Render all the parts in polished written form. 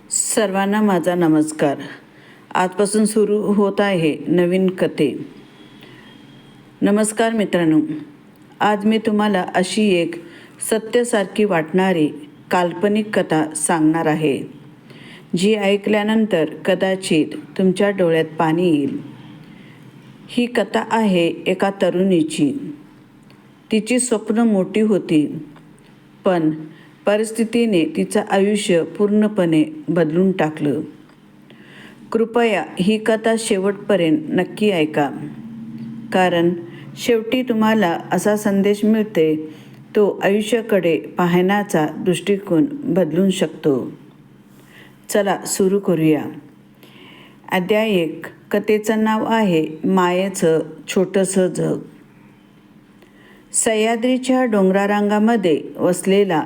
सर्वांना माझा नमस्कार. आजपासून सुरू होत आहे नवीन कथे. नमस्कार मित्रांनो. आज मी तुम्हाला अशी एक सत्यासारखी वाटणारी काल्पनिक कथा सांगणार आहे, जी ऐकल्यानंतर कदाचित तुमच्या डोळ्यात पाणी येईल. ही कथा आहे एका तरुणीची. तिची स्वप्न मोठी होती, पण परिस्थितीने तिचं आयुष्य पूर्णपणे बदलून टाकलं. कृपया ही कथा शेवटपर्यंत नक्की ऐका, कारण शेवटी तुम्हाला असा संदेश मिळते तो आयुष्याकडे पाहण्याचा दृष्टिकोन बदलून शकतो. चला सुरू करूया. अध्याय 1. कथेचं नाव आहे मायेचं छोटंसं जग. सह्याद्रीच्या डोंगरारांगामध्ये वसलेला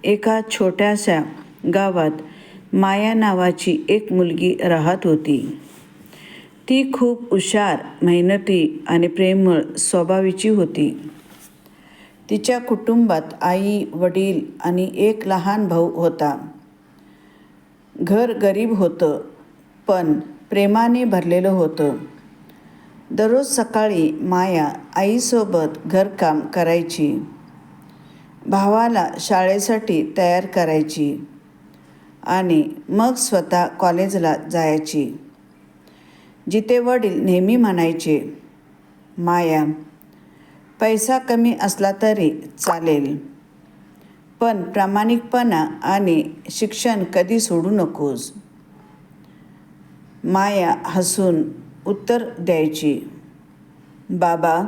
एका छोट्याशा गावात माया नावाची एक मुलगी राहत होती. ती खूप हुशार, मेहनती आणि प्रेमळ स्वभावाची होती. तिच्या कुटुंबात आई, वडील आणि एक लहान भाऊ होता. घर गरीब होतं, पण प्रेमाने भरलेलं होतं. दररोज सकाळी माया आईसोबत घरकाम करायची, भावाला शाळेसाठी तयार करायची आणि मग स्वतः कॉलेजला जायची, जिथे वडील नेहमी म्हणायचे, माया, पैसा कमी असला तरी चालेल, पण प्रामाणिकपणा आणि शिक्षण कधी सोडू नकोस. माया हसून उत्तर द्यायची, बाबा,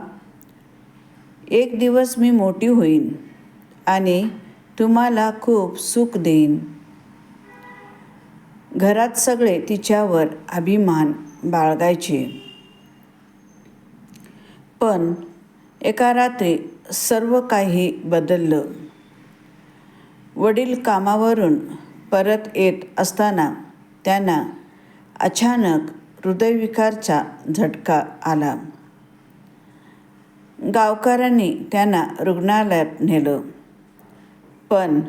एक दिवस मी मोठी होईन आणि तुम्हाला खूप सुख देईन. घरात सगळे तिच्यावर अभिमान बाळगायचे. पण एका रात्री सर्व काही बदललं. वडील कामावरून परत येत असताना त्यांना अचानक हृदयविकारचा झटका आला. गावकऱ्यांनी त्यांना रुग्णालयात नेलं, पण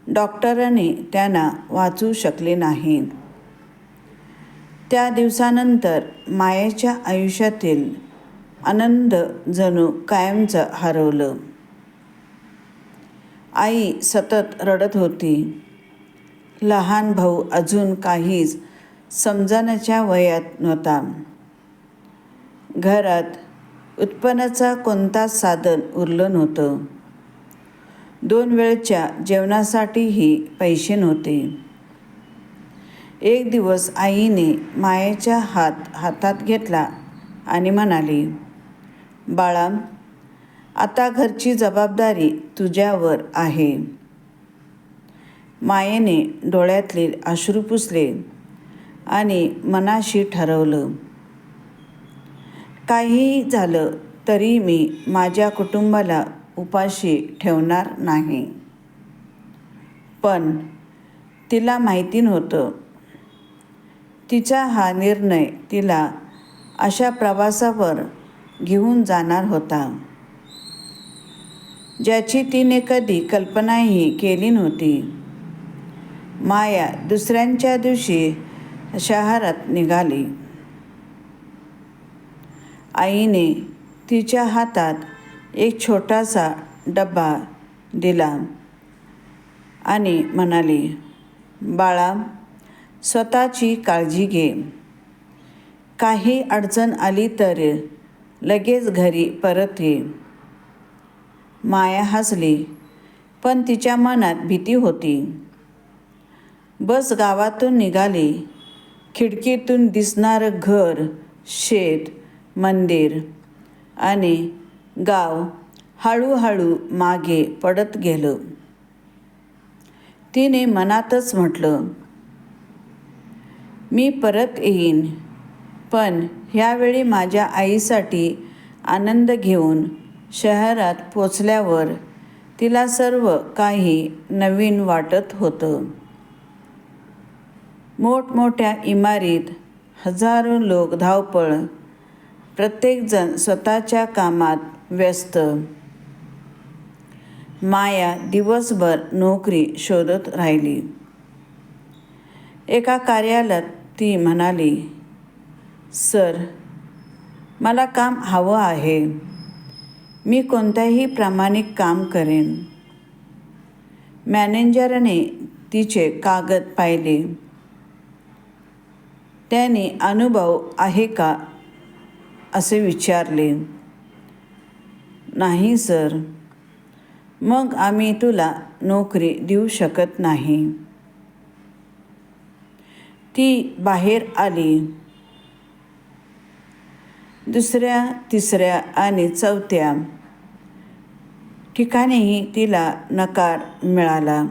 डॉक्टरांनी त्यांना वाचवू शकले नाही. त्या दिवसानंतर मायेच्या आयुष्यातील आनंद जणू कायमचं हरवलं. आई सतत रडत होती. लहान भाऊ अजून काहीच समजण्याच्या वयात नव्हता. घरात उत्पन्नाचा कोणताच साधन उरलं नव्हतं. 2 वेळच्या जेवणासाठीही पैसे नव्हते. एक दिवस आईने मायेचा हातात घेतला आणि म्हणाली, बाळा, आता घरची जबाबदारी तुझ्यावर आहे. मायेने डोळ्यातले अश्रू पुसले आणि मनाशी ठरवलं, काहीही झालं तरी मी माझ्या कुटुंबाला उपाशी ठेवणार नाही. पण तिला माहिती नव्हतं, तिचा हा निर्णय तिला अशा प्रवासावर घेऊन जाणार होता, ज्याची तिने कधी कल्पनाही केली नव्हती. माया दुसऱ्यांच्या दिवशी शहरात निघाली. आईने तिच्या हातात एक छोटासा डबा दिला आणि म्हणाली, बाळा, स्वतःची काळजी घे. काही अडचण आली तर लगेच घरी परत ये. माया हसली, पण तिच्या मनात भीती होती. बस गावातून निघाली. खिडकीतून दिसणारं घर, शेत, मंदिर आणि गाव हळूहळू मागे पडत गेलं. तिने मनातच म्हटलं, मी परत येईन, पण ह्यावेळी माझ्या आईसाठी आनंद घेऊन. शहरात पोचल्यावर तिला सर्व काही नवीन वाटत होतं. मोठमोठ्या इमारती, हजारो लोक, धावपळ, प्रत्येकजण स्वतःच्या कामात व्यस्त. माया दिवसभर नोकरी शोधत राहिली. एका कार्यालयात ती म्हणाली, सर, मला काम हवं आहे. मी कोणत्याही प्रामाणिक काम करेन. मॅनेजरने तिचे कागद पाहिले. त्याने अनुभव आहे का असे विचारले. नाही सर. मग आम्ही तुला नोकरी देऊ शकत नाही. ती बाहेर आली. दुसऱ्या, तिसऱ्या आणि चौथ्या ठिकाणीही तिला नकार मिळाला.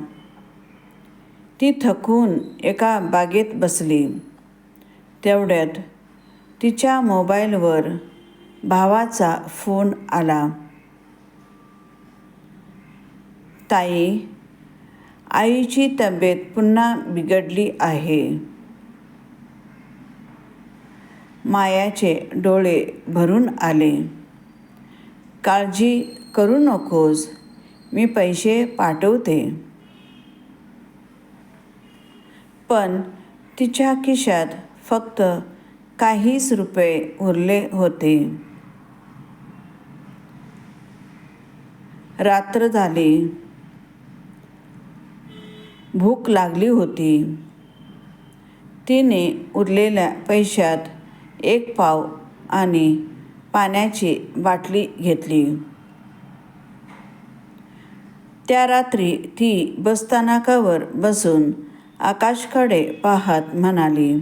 ती थकून एका बागेत बसली. तेवढ्यात तिच्या मोबाईलवर भावाचा फोन आला. ताई, आईची तब्येत पुन्हा बिघडली आहे. मायाचे डोळे भरून आले. काळजी करू नकोस, मी पैसे पाठवते. पण तिच्या खिशात फक्त काहीच रुपये उरले होते. रात्र झाली. भूक लागली होती. तिने उरलेल्या पैशात एक पाव आणि पाण्याची बाटली घेतली. त्या रात्री ती बसस्थानकावर बसून आकाशाकडे पाहत म्हणाली,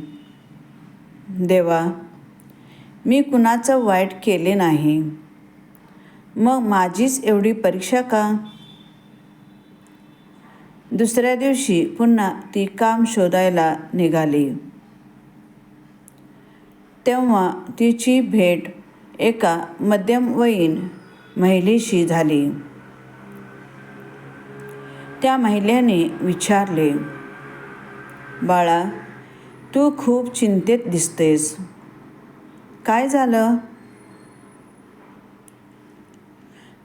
देवा, मी कुणाचं वाईट केले नाही. मग माझीच एवढी परीक्षा का? दुसऱ्या दिवशी पुन्हा ती काम शोधायला निघाली. तेव्हा तिची भेट एका मध्यमवयीन महिलेशी झाली. त्या महिलेने विचारले, बाळा, तू खूप चिंतेत दिसतेस. काय झालं?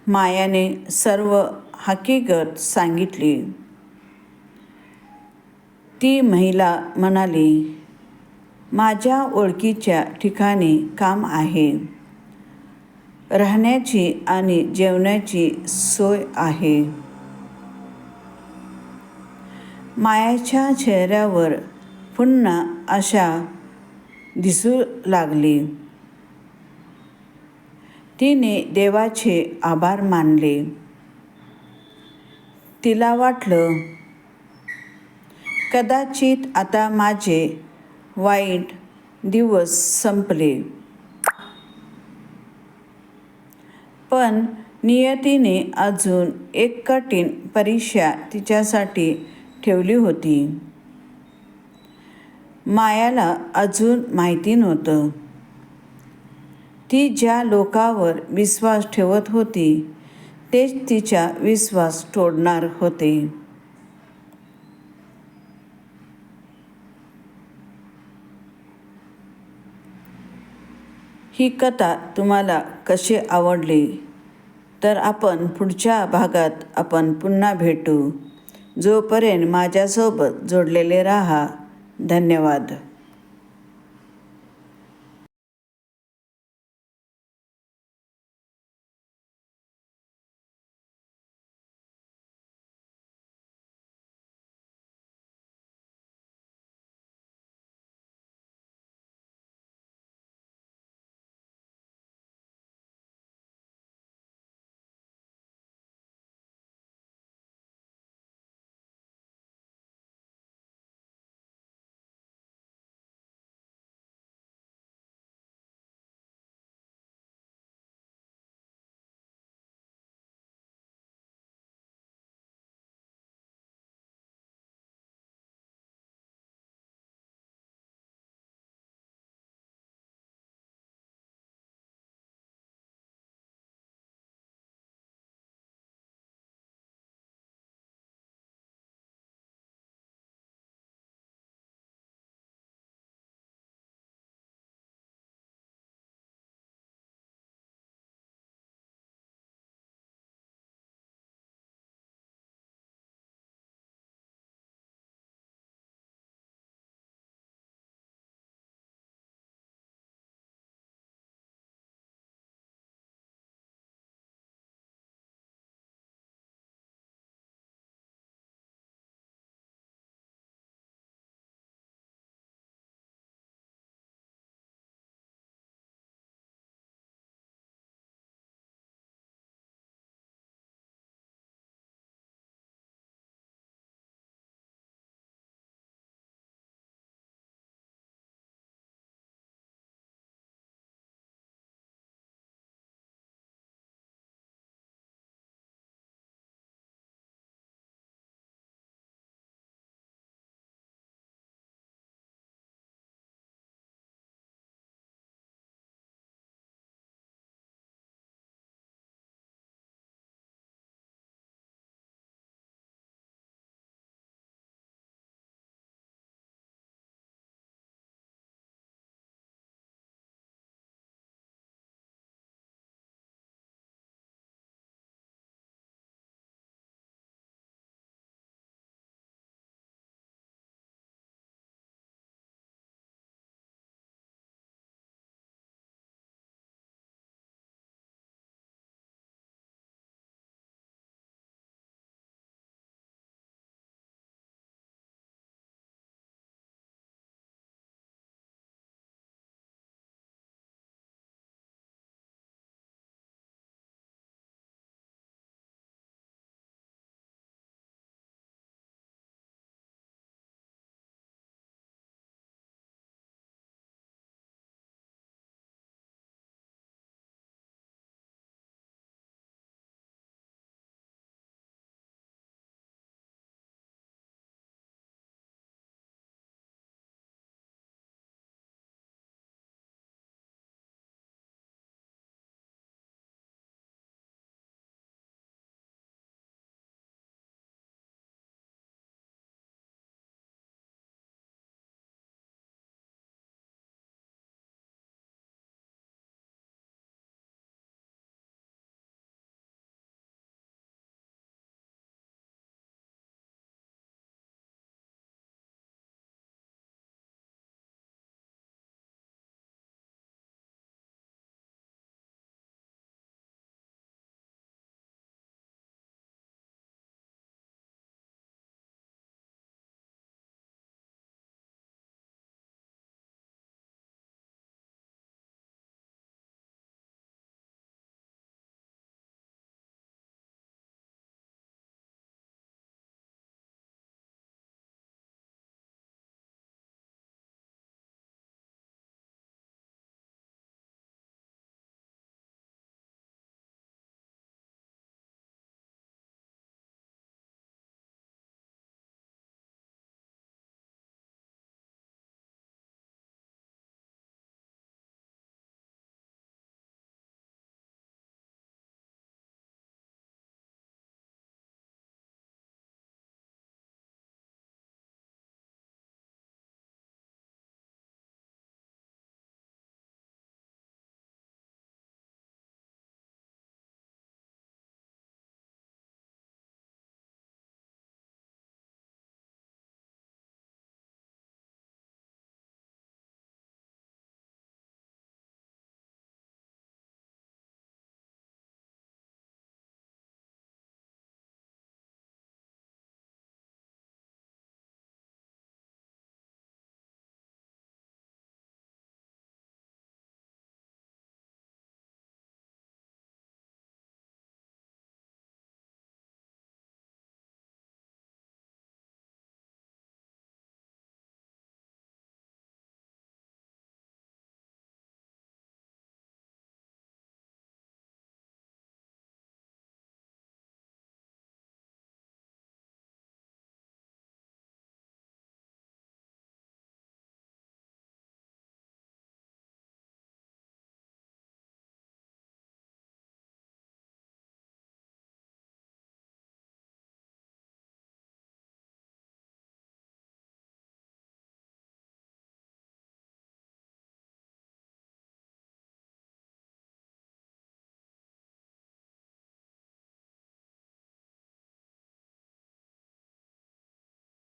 मायाने सर्व हकीकत सांगितली. ती महिला म्हणाली, माझ्या ओळखीच्या ठिकाणी काम आहे. राहण्याची आणि जेवणाची सोय आहे. मायाच्या चेहऱ्यावर पुन्हा आशा दिसू लागली. तिने देवाचे आभार मानले. तिला वाटलं, कदाचित आता माझे वाईट दिवस संपले. पण नियतीने अजून एक कठीण परीक्षा तिच्यासाठी ठेवली होती. मायाला अजून माहिती नव्हतं, ती ज्या लोकांवर विश्वास ठेवत होती तेच तिचा विश्वास तोडणार होते. ही कथा तुम्हाला कशी आवडली? तर आपण पुढच्या भागात आपण पुन्हा भेटू. जोपर्यंत माझ्यासोबत जोडलेले राहा. धन्यवाद.